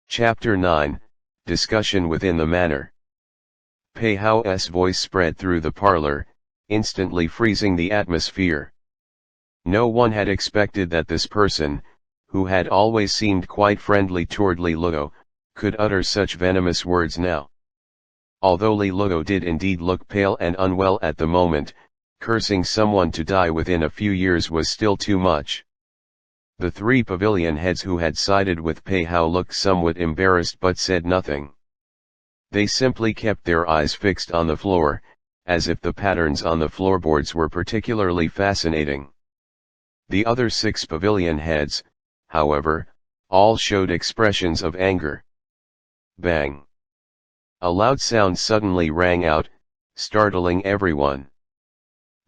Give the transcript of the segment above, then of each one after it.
Chapter 9, Discussion within the manor. Pei Hao's voice spread through the parlor, instantly freezing the atmosphere. No one had expected that this person, who had always seemed quite friendly toward Li Luo, could utter such venomous words now. Although Li Luo did indeed look pale and unwell at the moment, cursing someone to die within a few years was still too much. The three pavilion heads who had sided with Pei Hao looked somewhat embarrassed but said nothing. They simply kept their eyes fixed on the floor, as if the patterns on the floorboards were particularly fascinating. The other 6 pavilion heads, however, all showed expressions of anger. Bang! A loud sound suddenly rang out, startling everyone.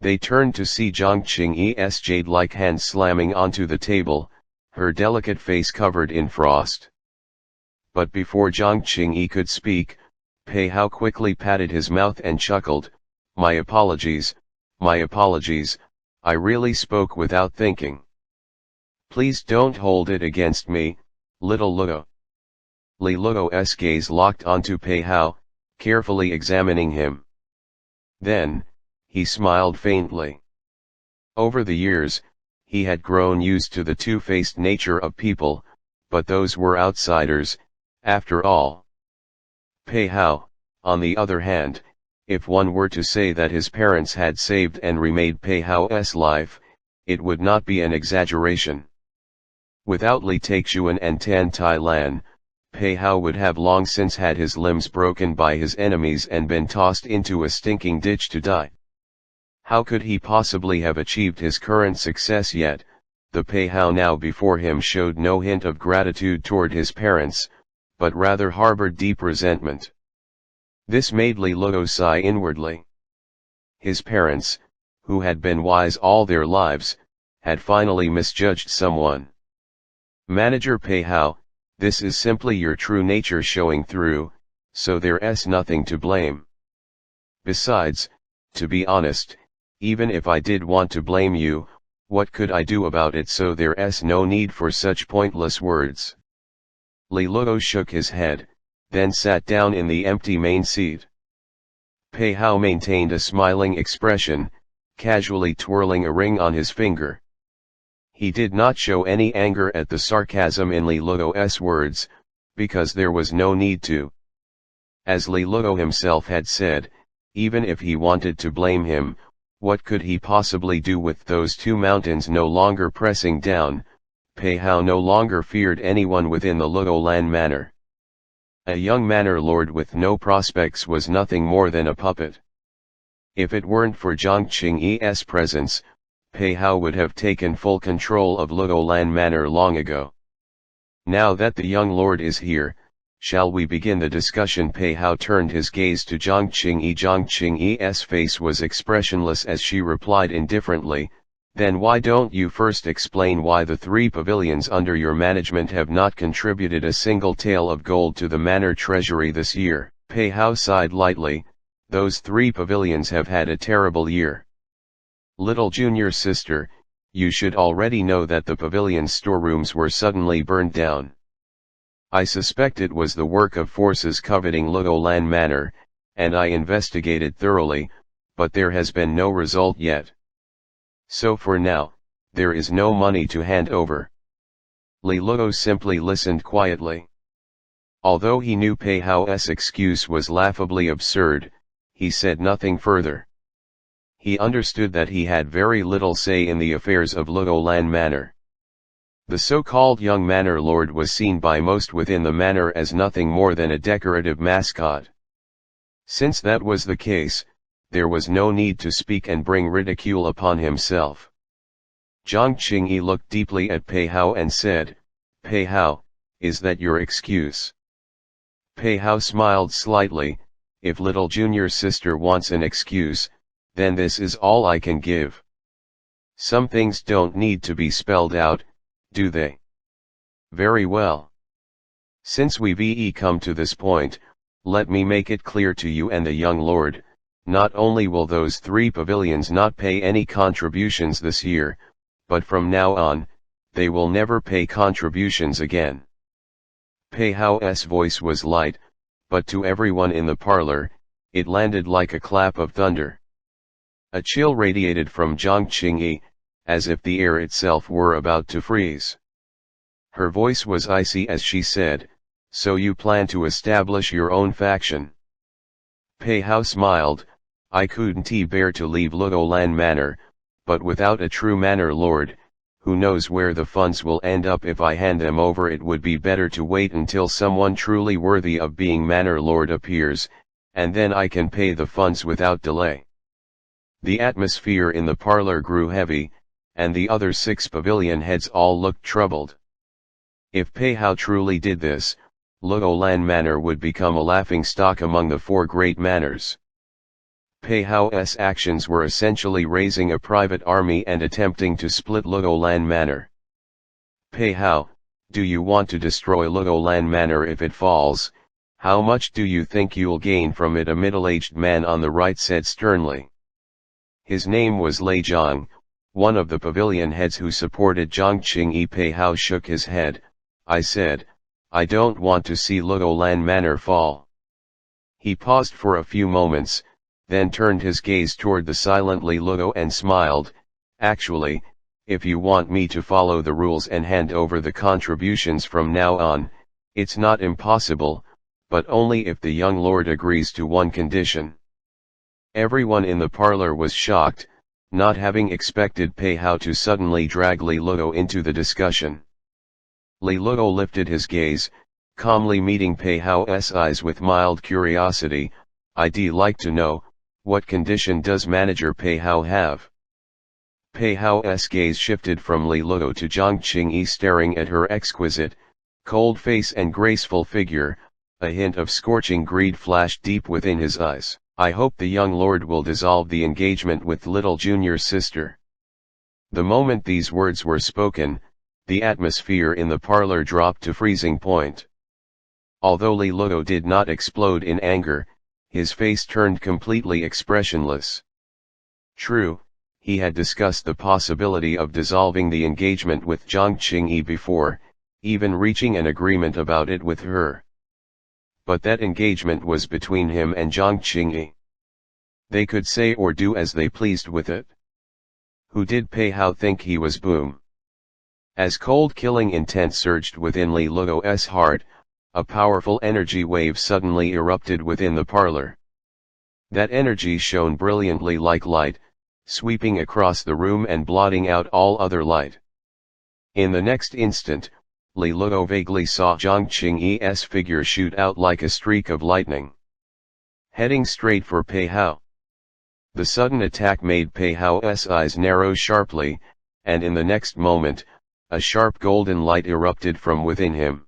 They turned to see Jiang Qingyi's jade-like hand slamming onto the table, her delicate face covered in frost. But before Jiang Qingyi could speak, Pei Hao quickly patted his mouth and chuckled, my apologies, I really spoke without thinking. Please don't hold it against me, little Luo. Li Luo's gaze locked onto Pei Hao, carefully examining him. Then, he smiled faintly. Over the years, he had grown used to the two-faced nature of people, but those were outsiders, after all. Pei Hao, on the other hand, if one were to say that his parents had saved and remade Pei Hao's life, it would not be an exaggeration. Without Li Taixuan and Tan Tai Lan, Pei Hao would have long since had his limbs broken by his enemies and been tossed into a stinking ditch to die. How could he possibly have achieved his current success yet? The Pei Hao now before him showed no hint of gratitude toward his parents, but rather harbored deep resentment. This made Li Luo sigh inwardly. His parents, who had been wise all their lives, had finally misjudged someone. Manager Pei Hao, this is simply your true nature showing through, so there's nothing to blame. Besides, to be honest, even if I did want to blame you, what could I do about it, so there's no need for such pointless words. Li Luo shook his head, then sat down in the empty main seat. Pei Hao maintained a smiling expression, casually twirling a ring on his finger. He did not show any anger at the sarcasm in Li Luo's words, because there was no need to. As Li Luo himself had said, even if he wanted to blame him, what could he possibly do with those 2 mountains no longer pressing down? Pei Hao no longer feared anyone within the Luolan manor. A young manor lord with no prospects was nothing more than a puppet. If it weren't for Jiang Qingyi's presence, Pei Hao would have taken full control of Luolan manor long ago. Now that the young lord is here, shall we begin the discussion? Pei Hao turned his gaze to Jiang Qingyi. Jiang Qingyi's face was expressionless as she replied indifferently, then why don't you first explain why the 3 pavilions under your management have not contributed a single tael of gold to the manor treasury this year? Pei Hao sighed lightly, those 3 pavilions have had a terrible year. Little junior sister, you should already know that the pavilion's storerooms were suddenly burned down. I suspect it was the work of forces coveting Luolan Manor, and I investigated thoroughly, but there has been no result yet. So for now, there is no money to hand over. Li Luo simply listened quietly. Although he knew Pei Hao's excuse was laughably absurd, he said nothing further. He understood that he had very little say in the affairs of Luolan Manor. The so-called young manor lord was seen by most within the manor as nothing more than a decorative mascot. Since that was the case, there was no need to speak and bring ridicule upon himself. Jiang Qingyi looked deeply at Pei Hao and said, Pei Hao, is that your excuse? Pei Hao smiled slightly, if little junior sister wants an excuse, then this is all I can give. Some things don't need to be spelled out, do they? Very well. Since we've come to this point, let me make it clear to you and the young lord, not only will those 3 pavilions not pay any contributions this year, but from now on, they will never pay contributions again. Pei Hao's voice was light, but to everyone in the parlor, it landed like a clap of thunder. A chill radiated from Jiang Qingyi, as if the air itself were about to freeze. Her voice was icy as she said, "So you plan to establish your own faction?" Pei Hao smiled, "I couldn't bear to leave Luolan Manor, but without a true manor lord, who knows where the funds will end up if I hand them over. It would be better to wait until someone truly worthy of being manor lord appears, and then I can pay the funds without delay." The atmosphere in the parlor grew heavy, and the other 6 pavilion heads all looked troubled. If Pei Hao truly did this, Luolan Manor would become a laughingstock among the 4 great manors. Pei Hao's actions were essentially raising a private army and attempting to split Luolan Manor. "Pei Hao, do you want to destroy Luolan Manor if it falls? How much do you think you'll gain from it?" a middle-aged man on the right said sternly. His name was Lei Zhang, one of the pavilion heads who supported Jiang Qingyi. Pei Hao shook his head. "I said, I don't want to see Luolan Manor fall." He paused for a few moments, then turned his gaze toward the silently Luo and smiled. "Actually, if you want me to follow the rules and hand over the contributions from now on, it's not impossible, but only if the young lord agrees to one condition." Everyone in the parlor was shocked, not having expected Pei Hao to suddenly drag Li Luo into the discussion. Li Luo lifted his gaze, calmly meeting Pei Hao's eyes with mild curiosity. "I'd like to know, what condition does manager Pei Hao have?" Pei Hao's gaze shifted from Li Luo to Jiang Qingyi, staring at her exquisite, cold face and graceful figure. A hint of scorching greed flashed deep within his eyes. "I hope the young lord will dissolve the engagement with little junior sister." The moment these words were spoken, the atmosphere in the parlor dropped to freezing point. Although Li Luo did not explode in anger, his face turned completely expressionless. True, he had discussed the possibility of dissolving the engagement with Jiang Qingyi before, even reaching an agreement about it with her. But that engagement was between him and Jiang Qingyi. They could say or do as they pleased with it. Who did Pei Hao think he was? Boom. As cold killing intent surged within Li Luo's heart, a powerful energy wave suddenly erupted within the parlor. That energy shone brilliantly like light, sweeping across the room and blotting out all other light. In the next instant, Li Luo vaguely saw Jiang Qingyi's figure shoot out like a streak of lightning, heading straight for Pei Hao. The sudden attack made Pei Hao's eyes narrow sharply, and in the next moment, a sharp golden light erupted from within him.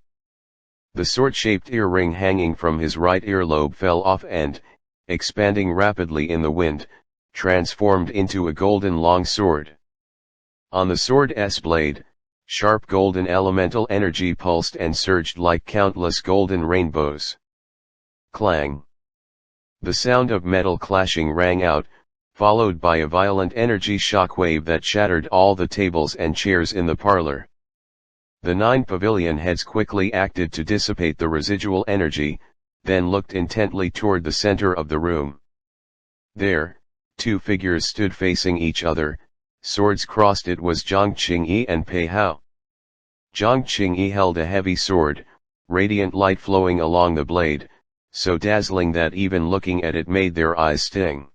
The sword-shaped earring hanging from his right earlobe fell off and, expanding rapidly in the wind, transformed into a golden long sword. On the sword's blade, sharp golden elemental energy pulsed and surged like countless golden rainbows. Clang! The sound of metal clashing rang out, followed by a violent energy shockwave that shattered all the tables and chairs in the parlor. The 9 pavilion heads quickly acted to dissipate the residual energy, then looked intently toward the center of the room. There, 2 figures stood facing each other, swords crossed. It was Jiang Qingyi and Pei Hao. Jiang Qingyi held a heavy sword, radiant light flowing along the blade, so dazzling that even looking at it made their eyes sting.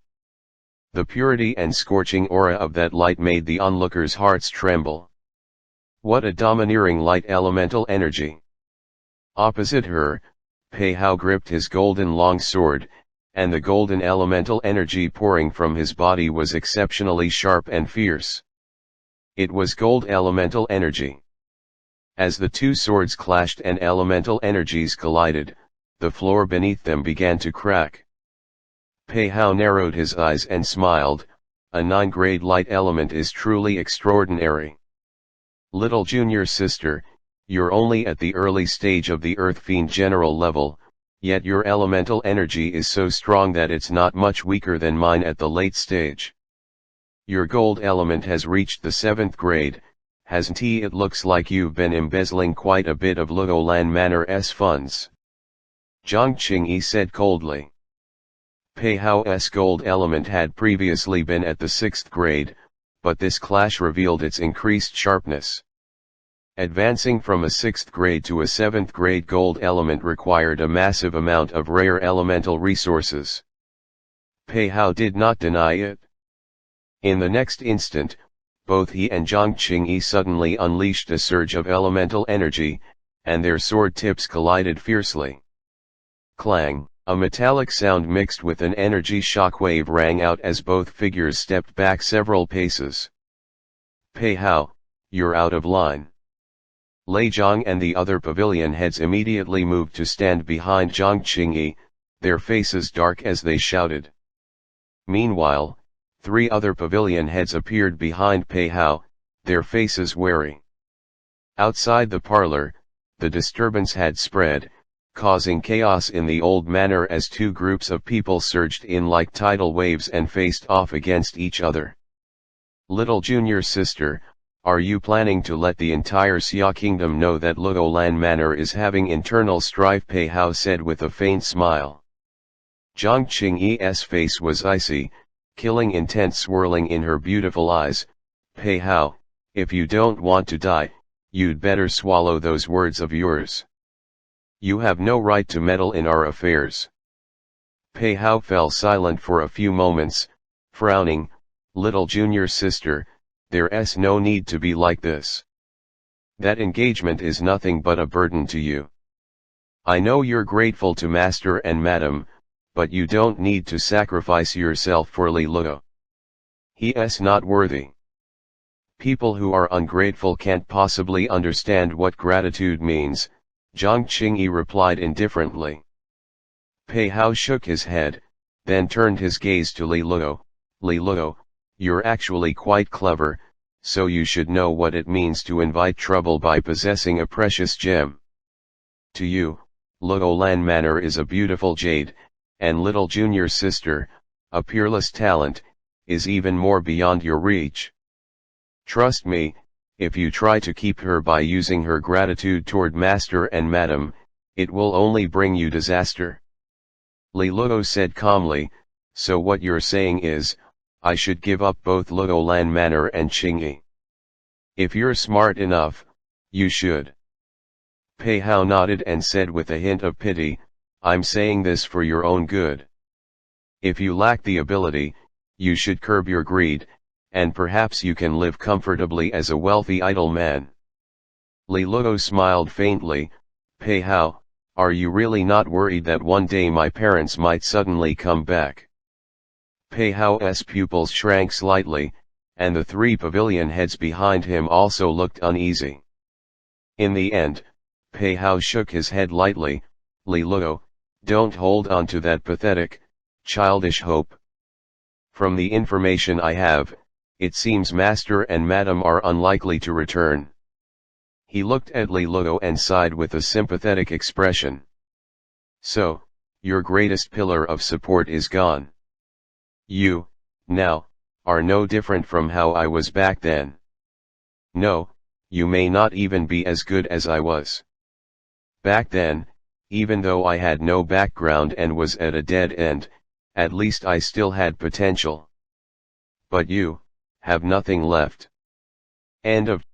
The purity and scorching aura of that light made the onlookers' hearts tremble. What a domineering light elemental energy! Opposite her, Pei Hao gripped his golden long sword, and the golden elemental energy pouring from his body was exceptionally sharp and fierce. It was gold elemental energy. As the 2 swords clashed and elemental energies collided, the floor beneath them began to crack. Pei Hao narrowed his eyes and smiled. A 9-grade light element is truly extraordinary. Little junior sister, you're only at the early stage of the Earth Fiend general level, yet your elemental energy is so strong that it's not much weaker than mine at the late stage. Your gold element has reached the 7th grade, hasn't he? It looks like you've been embezzling quite a bit of Legoland Manor's funds. Jiang Qingyi said coldly. Pei Hao's gold element had previously been at the 6th grade, but this clash revealed its increased sharpness. Advancing from a 6th grade to a 7th grade gold element required a massive amount of rare elemental resources. Pei Hao did not deny it. In the next instant, both he and Jiang Qingyi suddenly unleashed a surge of elemental energy, and their sword tips collided fiercely. Clang! A metallic sound mixed with an energy shockwave rang out as both figures stepped back several paces. Pei Hao, you're out of line. Lei Zhang and the other pavilion heads immediately moved to stand behind Jiang Qingyi, their faces dark as they shouted. Meanwhile, 3 other pavilion heads appeared behind Pei Hao, their faces wary. Outside the parlor, the disturbance had spread, causing chaos in the old manor as 2 groups of people surged in like tidal waves and faced off against each other. Little junior sister, are you planning to let the entire Xia kingdom know that Legoland Manor is having internal strife? Pei Hao said with a faint smile. Jiang Qingyi's face was icy, killing intent swirling in her beautiful eyes. Pei Hao, if you don't want to die, you'd better swallow those words of yours. You have no right to meddle in our affairs. Pei Hao fell silent for a few moments, frowning. Little junior sister, there's no need to be like this. That engagement is nothing but a burden to you. I know you're grateful to Master and Madam, but you don't need to sacrifice yourself for Li Luo. He's not worthy. People who are ungrateful can't possibly understand what gratitude means, Jiang Qingyi replied indifferently. Pei Hao shook his head, then turned his gaze to Li Luo. Li Luo, you're actually quite clever, so you should know what it means to invite trouble by possessing a precious gem. To you, Legoland Manor is a beautiful jade, and little junior sister, a peerless talent, is even more beyond your reach. Trust me, if you try to keep her by using her gratitude toward Master and Madam, it will only bring you disaster. Li Luo said calmly, so what you're saying is, I should give up both Legoland Manor and Qingyi. If you're smart enough, you should. Pei Hao nodded and said with a hint of pity, I'm saying this for your own good. If you lack the ability, you should curb your greed, and perhaps you can live comfortably as a wealthy idle man. Li Luo smiled faintly. Pei Hao, are you really not worried that one day my parents might suddenly come back? Pei Hao's pupils shrank slightly, and the 3 pavilion heads behind him also looked uneasy. In the end, Pei Hao shook his head lightly. Li Luo, don't hold on to that pathetic, childish hope. From the information I have, it seems Master and Madam are unlikely to return. He looked at Li Luo and sighed with a sympathetic expression. So, your greatest pillar of support is gone. You, now, are no different from how I was back then. No, you may not even be as good as I was. Back then, even though I had no background and was at a dead end, at least I still had potential. But you have nothing left. End of